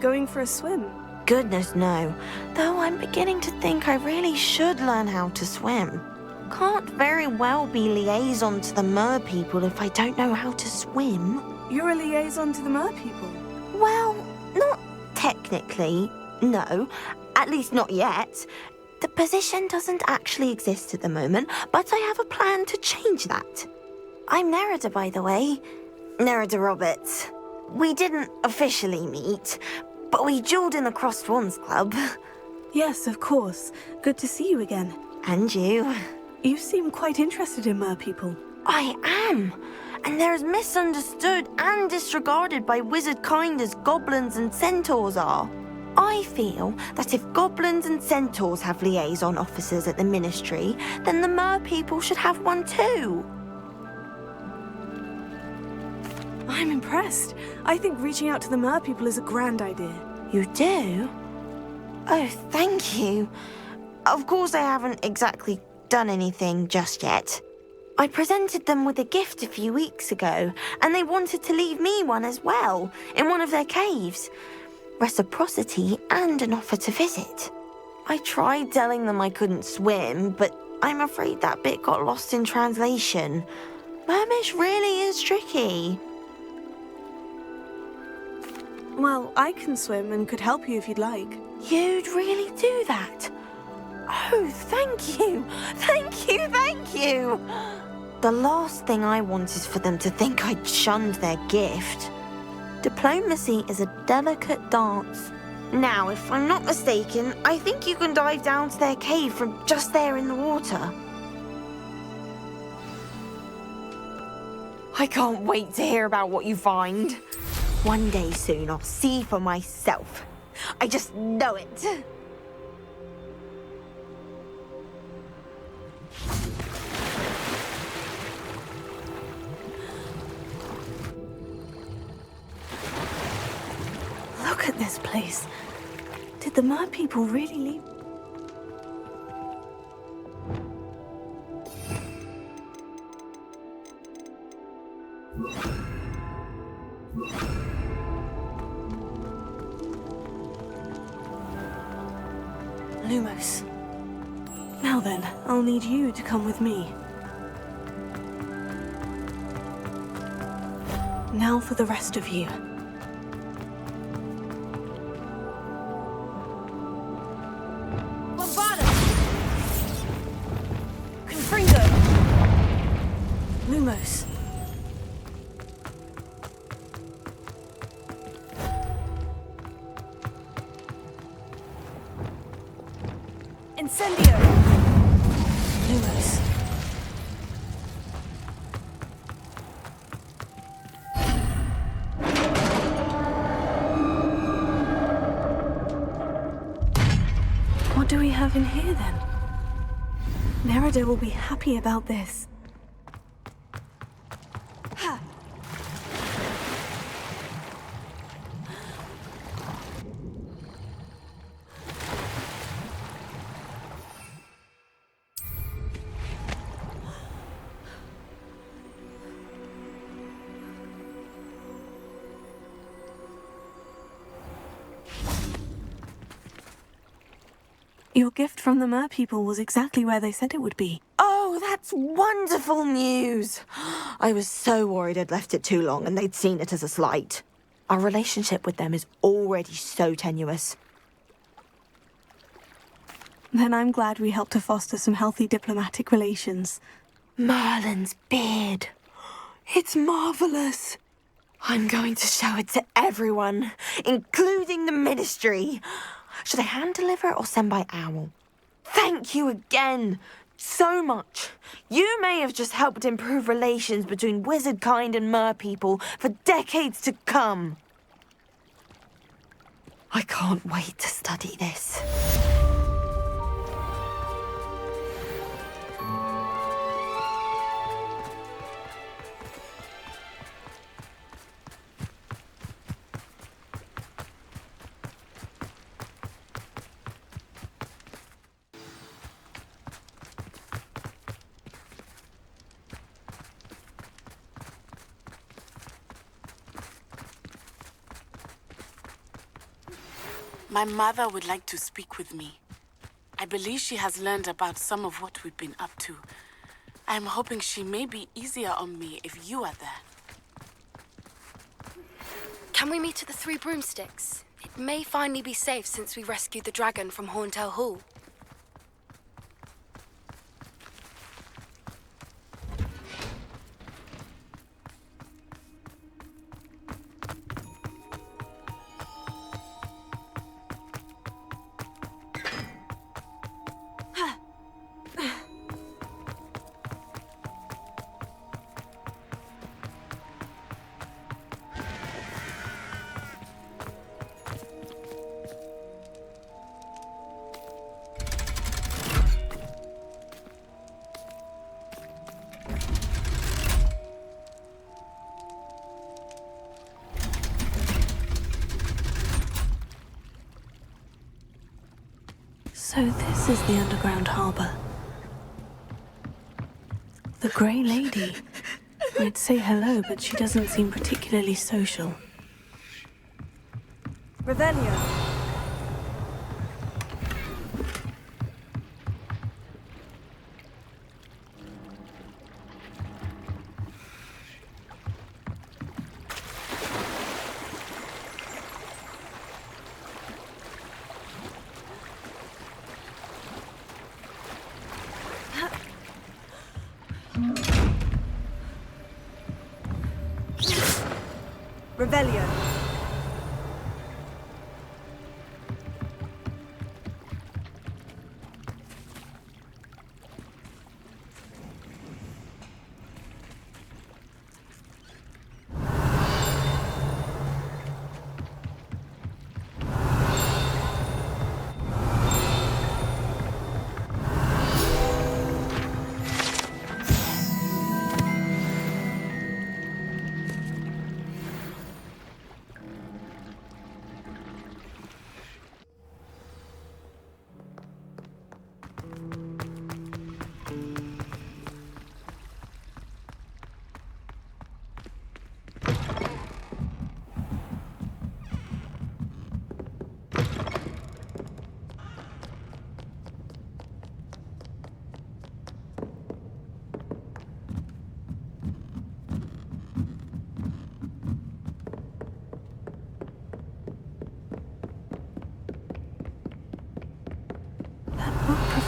going for a swim? Goodness no, though I'm beginning to think I really should learn how to swim. Can't very well be liaison to the mer people if I don't know how to swim. You're a liaison to the mer people? Well, not technically, no. At least not yet. The position doesn't actually exist at the moment, but I have a plan to change that. I'm Nerida, by the way. Nerida Roberts. We didn't officially meet, but we dueled in the Crossed Swans Club. Yes, of course. Good to see you again. And you. You seem quite interested in mer people. I am. And they're as misunderstood and disregarded by wizard kind as goblins and centaurs are. I feel that if goblins and centaurs have liaison officers at the ministry, then the mer people should have one too. I'm impressed. I think reaching out to the mer people is a grand idea. You do? Oh, thank you. Of course I haven't exactly done anything just yet. I presented them with a gift a few weeks ago, and they wanted to leave me one as well, in one of their caves. Reciprocity and an offer to visit. I tried telling them I couldn't swim, but I'm afraid that bit got lost in translation. Mermish really is tricky. Well, I can swim and could help you if you'd like. You'd really do that? Oh, thank you! Thank you, thank you! The last thing I want is for them to think I'd shunned their gift. Diplomacy is a delicate dance. Now, if I'm not mistaken, I think you can dive down to their cave from just there in the water. I can't wait to hear about what you find. One day soon, I'll see for myself. I just know it. Look at this place. Did the mer people really leave? Lumos. Now then, I'll need you to come with me. Now for the rest of you. Lumos. Incendio. Lumos. What do we have in here then? Nerida will be happy about this. Your gift from the mer people was exactly where they said it would be. Oh, that's wonderful news! I was so worried I'd left it too long and they'd seen it as a slight. Our relationship with them is already so tenuous. Then I'm glad we helped to foster some healthy diplomatic relations. Merlin's beard. It's marvelous. I'm going to show it to everyone, including the ministry. Should I hand deliver it or send by owl? Thank you again so much. You may have just helped improve relations between wizard kind and mer people for decades to come. I can't wait to study this. My mother would like to speak with me. I believe she has learned about some of what we've been up to. I'm hoping she may be easier on me if you are there. Can we meet at the Three Broomsticks? It may finally be safe since we rescued the dragon from Horntail Hall. So this is the underground harbor. The Grey Lady. I'd say hello, but she doesn't seem particularly social. Revelio. Revelio.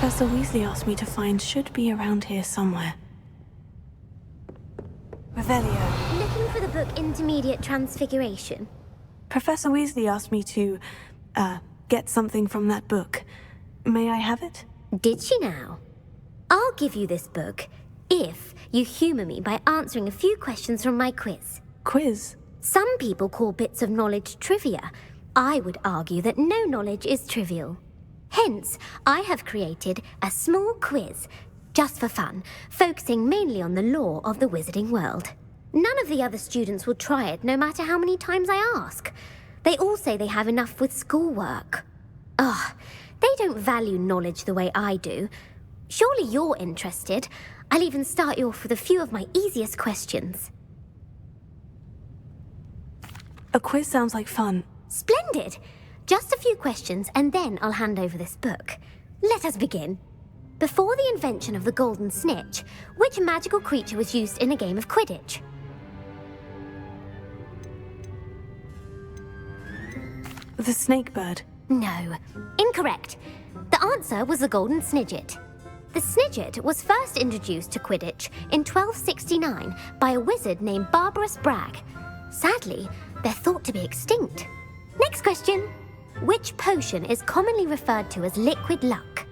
Professor Weasley asked me to find should be around here somewhere. Revelio. Looking for the book Intermediate Transfiguration? Professor Weasley asked me to, get something from that book. May I have it? Did she now? I'll give you this book if you humor me by answering a few questions from my quiz. Quiz? Some people call bits of knowledge trivia. I would argue that no knowledge is trivial. Hence, I have created a small quiz, just for fun, focusing mainly on the lore of the wizarding world. None of the other students will try it, no matter how many times I ask. They all say they have enough with schoolwork. Ugh, they don't value knowledge the way I do. Surely you're interested. I'll even start you off with a few of my easiest questions. A quiz sounds like fun. Splendid! Just a few questions, and then I'll hand over this book. Let us begin. Before the invention of the golden snitch, which magical creature was used in a game of Quidditch? The snake bird. No. Incorrect. The answer was the golden snidget. The snidget was first introduced to Quidditch in 1269 by a wizard named Barbarous Bragg. Sadly, they're thought to be extinct. Next question. Which potion is commonly referred to as liquid luck?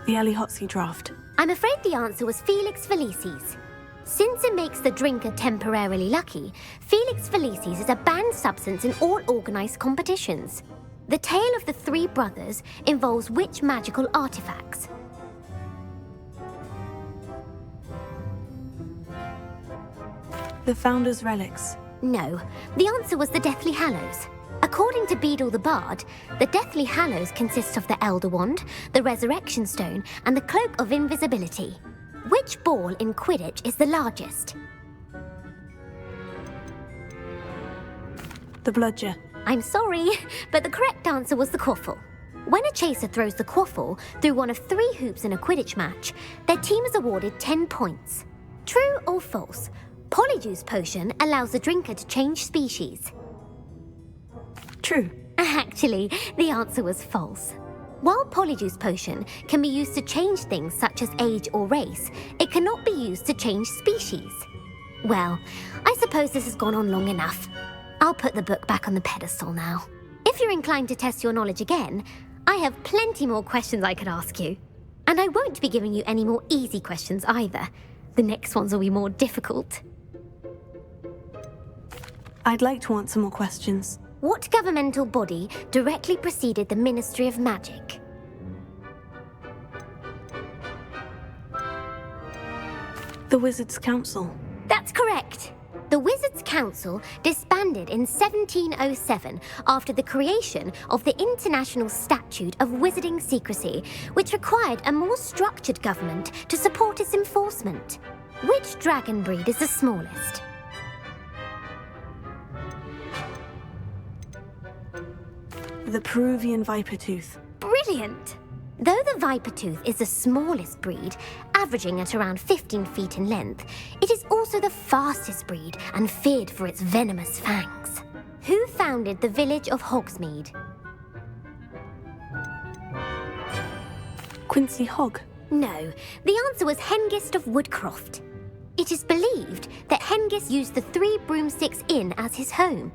The Aliotzi draft. I'm afraid the answer was Felix Felicis. Since it makes the drinker temporarily lucky, Felix Felicis is a banned substance in all organized competitions. The tale of the three brothers involves which magical artifacts? The Founder's Relics. No, the answer was the Deathly Hallows. According to Beedle the Bard, the Deathly Hallows consists of the Elder Wand, the Resurrection Stone, and the Cloak of Invisibility. Which ball in Quidditch is the largest? The bludger. I'm sorry, but the correct answer was the quaffle. When a chaser throws the quaffle through one of 3 hoops in a Quidditch match, their team is awarded 10 points. True or false? Polyjuice potion allows the drinker to change species. True. Actually, the answer was false. While Polyjuice potion can be used to change things such as age or race, it cannot be used to change species. Well, I suppose this has gone on long enough. I'll put the book back on the pedestal now. If you're inclined to test your knowledge again, I have plenty more questions I could ask you. And I won't be giving you any more easy questions either. The next ones will be more difficult. I'd like to answer more questions. What governmental body directly preceded the Ministry of Magic? The Wizards' Council. That's correct. The Wizards' Council disbanded in 1707 after the creation of the International Statute of Wizarding Secrecy, which required a more structured government to support its enforcement. Which dragon breed is the smallest? The Peruvian Vipertooth. Brilliant! Though the Vipertooth is the smallest breed, averaging at around 15 feet in length, it is also the fastest breed and feared for its venomous fangs. Who founded the village of Hogsmeade? Quincy Hogg. No, the answer was Hengist of Woodcroft. It is believed that Hengist used the 3 Broomsticks Inn as his home.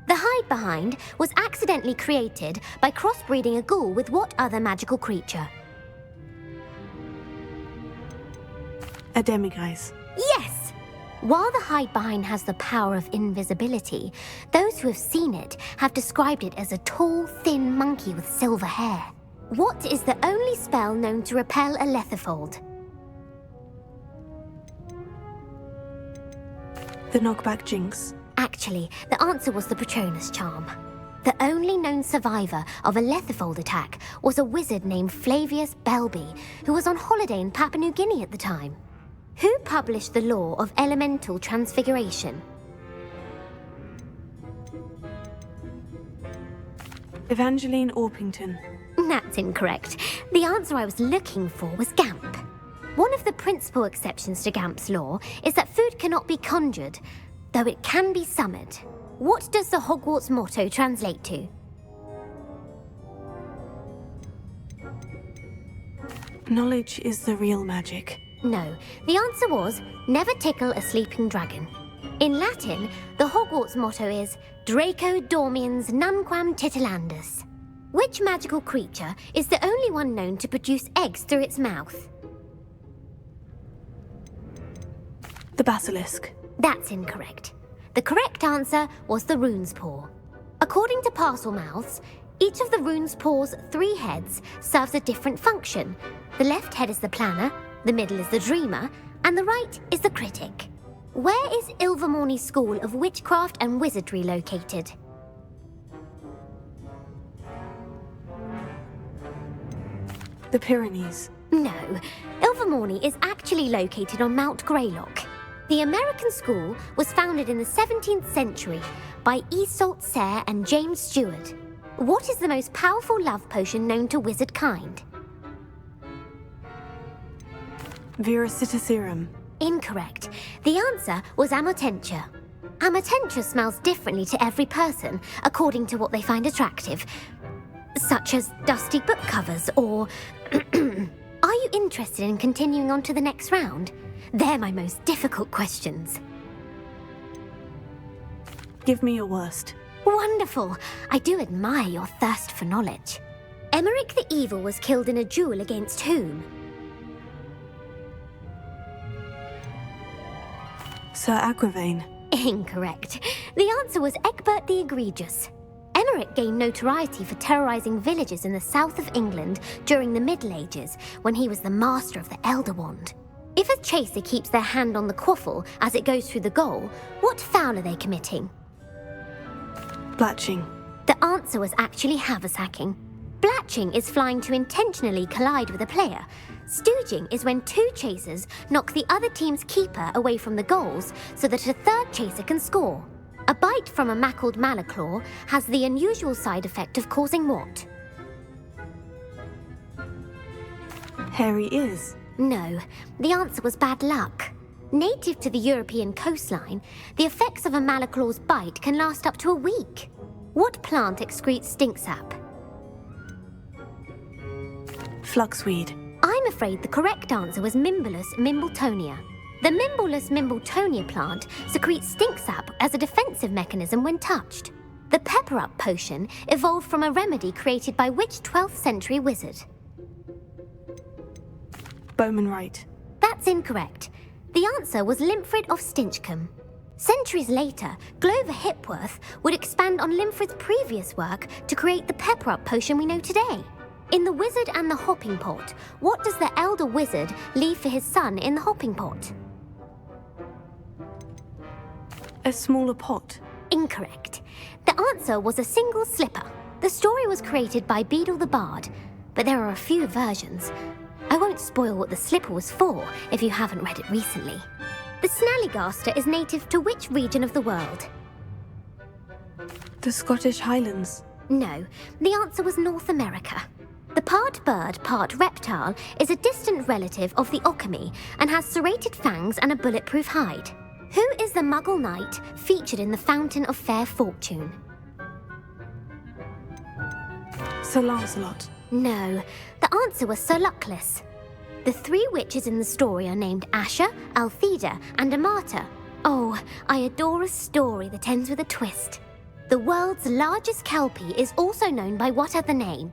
The hide-behind was accidentally created by crossbreeding a ghoul with what other magical creature? A demiguise. Yes! While the hide-behind has the power of invisibility, those who have seen it have described it as a tall, thin monkey with silver hair. What is the only spell known to repel a lethifold? The Knockback Jinx. Actually, the answer was the Patronus Charm. The only known survivor of a lethifold attack was a wizard named Flavius Belby, who was on holiday in Papua New Guinea at the time. Who published the law of elemental transfiguration? Evangeline Orpington. That's incorrect. The answer I was looking for was Gamp. One of the principal exceptions to Gamp's law is that food cannot be conjured, though it can be summoned. What does the Hogwarts motto translate to? Knowledge is the real magic. No, the answer was, never tickle a sleeping dragon. In Latin, the Hogwarts motto is Draco Dormiens Nunquam Titilandus. Which magical creature is the only one known to produce eggs through its mouth? The Basilisk. That's incorrect. The correct answer was the Rune's Paw. According to Parselmouths, each of the Rune's Paw's 3 heads serves a different function. The left head is the planner, the middle is the dreamer, and the right is the critic. Where is Ilvermorny School of Witchcraft and Wizardry located? The Pyrenees. No, Ilvermorny is actually located on Mount Greylock. The American school was founded in the 17th century by Iseult Sayre and James Stewart. What is the most powerful love potion known to wizard kind? Veracitiserum. Incorrect. The answer was Amotentia. Amotentia smells differently to every person, according to what they find attractive, such as dusty book covers or... Are you interested in continuing on to the next round? They're my most difficult questions. Give me your worst. Wonderful! I do admire your thirst for knowledge. Emeric the Evil was killed in a duel against whom? Sir Agravain. Incorrect. The answer was Egbert the Egregious. Emeric gained notoriety for terrorizing villages in the south of England during the Middle Ages, when he was the master of the Elder Wand. If a chaser keeps their hand on the quaffle as it goes through the goal, what foul are they committing? Blatching. The answer was actually haversacking. Blatching is flying to intentionally collide with a player. Stooging is when 2 chasers knock the other team's keeper away from the goals so that a 3rd chaser can score. A bite from a mackled malaclaw has the unusual side effect of causing what? Hairy ears. No, the answer was bad luck. Native to the European coastline, the effects of a malaclaw's bite can last up to a week. What plant excretes stink sap? Fluxweed. I'm afraid the correct answer was Mimbulus mimbletonia. The Mimbulus mimbletonia plant secretes stink sap as a defensive mechanism when touched. The pepper-up potion evolved from a remedy created by which 12th century wizard? Bowman Wright. That's incorrect. The answer was Limfrid of Stinchcombe. Centuries later, Glover Hipworth would expand on Limfrid's previous work to create the pepper-up potion we know today. In The Wizard and the Hopping Pot, what does the elder wizard leave for his son in the hopping pot? A smaller pot. Incorrect. The answer was a single slipper. The story was created by Beadle the Bard, but there are a few versions. I won't spoil what the slipper was for if you haven't read it recently. The snallygaster is native to which region of the world? The Scottish Highlands. No, the answer was North America. The part bird, part reptile is a distant relative of the Occamy and has serrated fangs and a bulletproof hide. Who is the Muggle knight featured in the Fountain of Fair Fortune? Sir Lancelot. No, the answer was Sir Luckless. The three witches in the story are named Asher, Altheda, and Amata. Oh, I adore a story that ends with a twist. The world's largest kelpie is also known by what other name?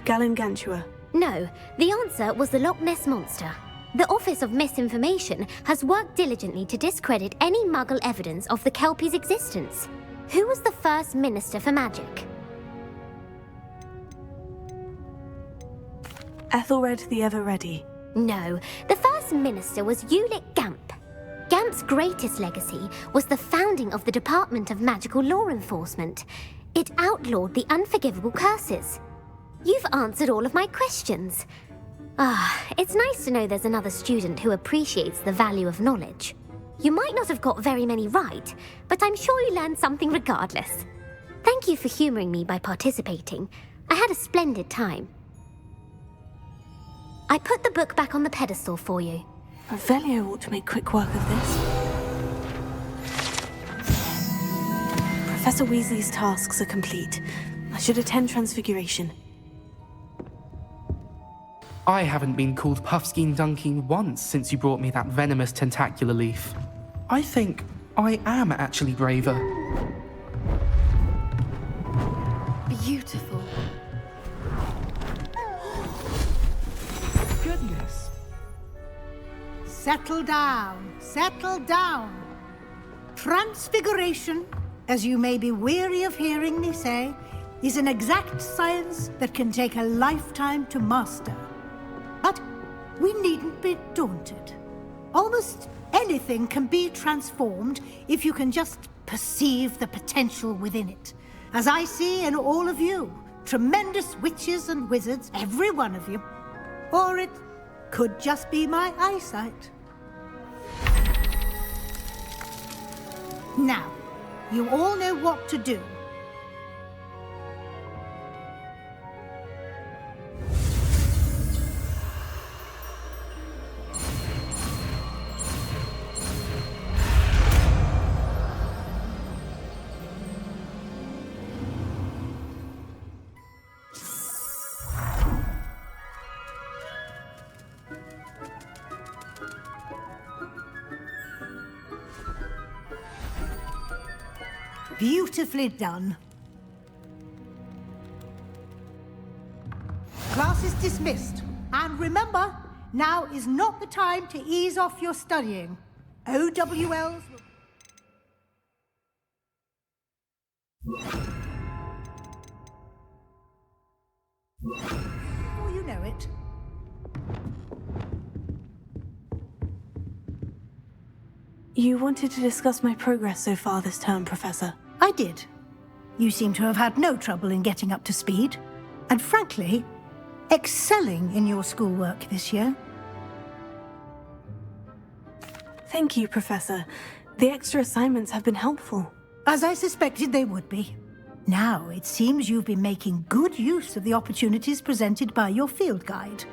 Gallingantua. No, the answer was the Loch Ness Monster. The Office of Misinformation has worked diligently to discredit any Muggle evidence of the kelpie's existence. Who was the first Minister for Magic? Ethelred the Ever-Ready. No, the first minister was Ulick Gamp. Gamp's greatest legacy was the founding of the Department of Magical Law Enforcement. It outlawed the unforgivable curses. You've answered all of my questions. It's nice to know there's another student who appreciates the value of knowledge. You might not have got very many right, but I'm sure you learned something regardless. Thank you for humouring me by participating. I had a splendid time. I put the book back on the pedestal for you. Revelio ought to make quick work of this. Professor Weasley's tasks are complete. I should attend Transfiguration. I haven't been called Puffskein Dunking once since you brought me that venomous tentacular leaf. I think I am actually braver. Beautiful. Goodness. Settle down, settle down. Transfiguration, as you may be weary of hearing me say, is an exact science that can take a lifetime to master. But we needn't be daunted. Almost anything can be transformed if you can just perceive the potential within it. As I see in all of you, tremendous witches and wizards, every one of you. Or it could just be my eyesight. Now, you all know what to do. Beautifully done. Class is dismissed. And remember, now is not the time to ease off your studying. OWLs before you know it. You wanted to discuss my progress so far this term, Professor. I did. You seem to have had no trouble in getting up to speed. And frankly, excelling in your schoolwork this year. Thank you, Professor. The extra assignments have been helpful. As I suspected they would be. Now, it seems you've been making good use of the opportunities presented by your field guide.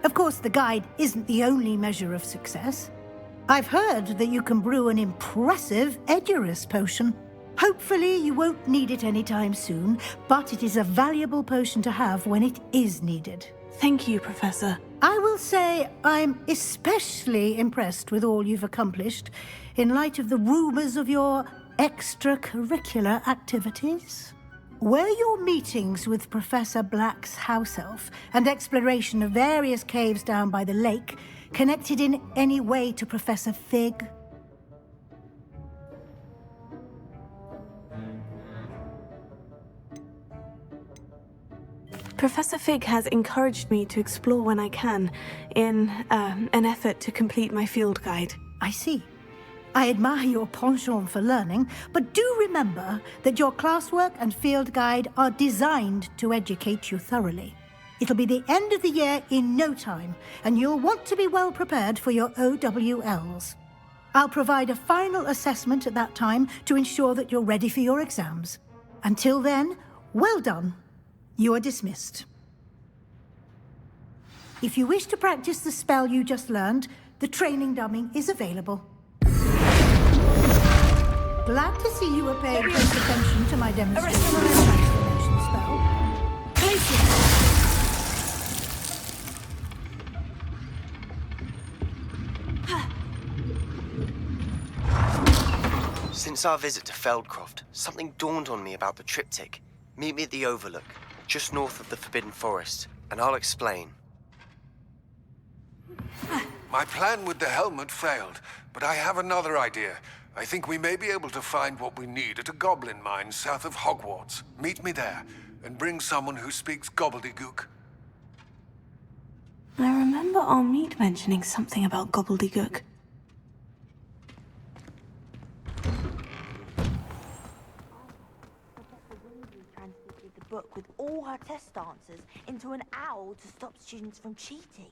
Of course, the guide isn't the only measure of success. I've heard that you can brew an impressive Edurus potion. Hopefully, you won't need it anytime soon, but it is a valuable potion to have when it is needed. Thank you, Professor. I will say I'm especially impressed with all you've accomplished in light of the rumors of your extracurricular activities. Were your meetings with Professor Black's house elf and exploration of various caves down by the lake connected in any way to Professor Fig? Professor Fig has encouraged me to explore when I can, in an effort to complete my field guide. I see. I admire your penchant for learning, but do remember that your classwork and field guide are designed to educate you thoroughly. It'll be the end of the year in no time, and you'll want to be well prepared for your OWLs. I'll provide a final assessment at that time to ensure that you're ready for your exams. Until then, well done. You are dismissed. If you wish to practice the spell you just learned, the training dummy is available. Glad to see you are paying close attention to my demonstration of the transformation spell. Place it! Since our visit to Feldcroft, something dawned on me about the triptych. Meet me at the Overlook, just north of the Forbidden Forest, and I'll explain. My plan with the helmet failed, but I have another idea. I think we may be able to find what we need at a goblin mine south of Hogwarts. Meet me there, and bring someone who speaks gobbledygook. I remember our meet mentioning something about gobbledygook. Transfigured the book with all her test answers into an owl to stop students from cheating.